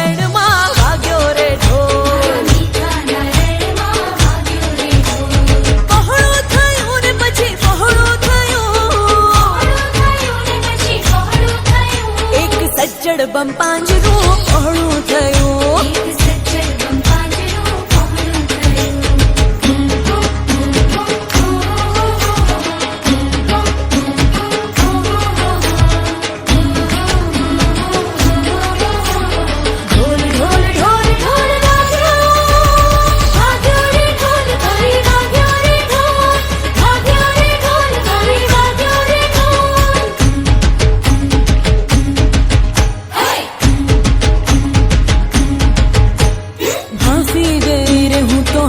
રણમાં વાગ્યો રે ઢોલ. પહોળું થયું ને પછી પહોળું થયું, એક સજ્જડ બમ પાંજરું પહોળું થયું.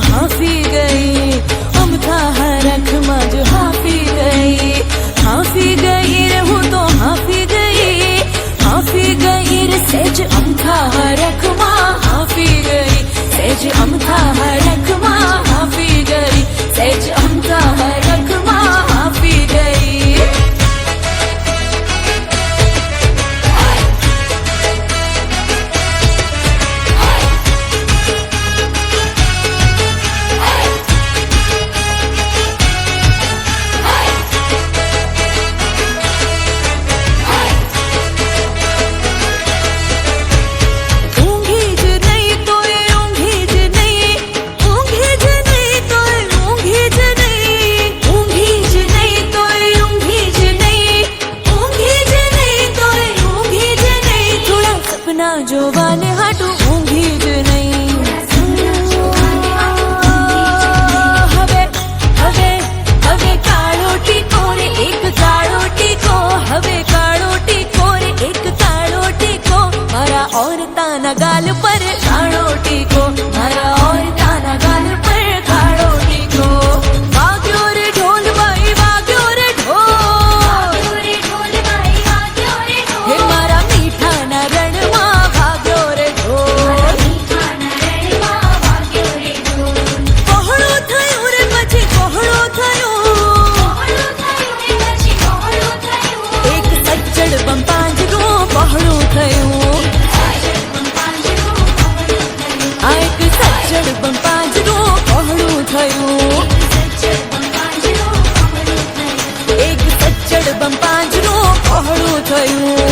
हाफी गई अमथा हरख में जो हाफी गई रे हूँ तो हाफी गई रे सेज अमथा हरख में हाफी गई, सेज अमथा हरख में हाफी गई, सेज अमथा हरख में हाफी गई. જોવાને હાટું ઊંઘી જ નહીં. હવે હવે હવે કાળો ટીકો રે એક કાળો ટીકો, હવે કાળો ટીકો રે એક કાળો ટીકો, મારા औरताना गाल पर काळो टीको, मारा औरताना गाल पर काळो टीको. वाग्यो रे ढोल बाई वाग्यो रे ढोल, हे मारा मीठाना रણમાં વાગ્યો રે ઢોલ. પહોળું થયું રે પછી પહોળું થયું, એક સજ્જડ બમ પાંજરું પહોળું થયું. આ એક સજ્જડ બમ પાંજરું પહોળું થયું, એક સજ્જડ બમ પાંજરું પહોળું થયું.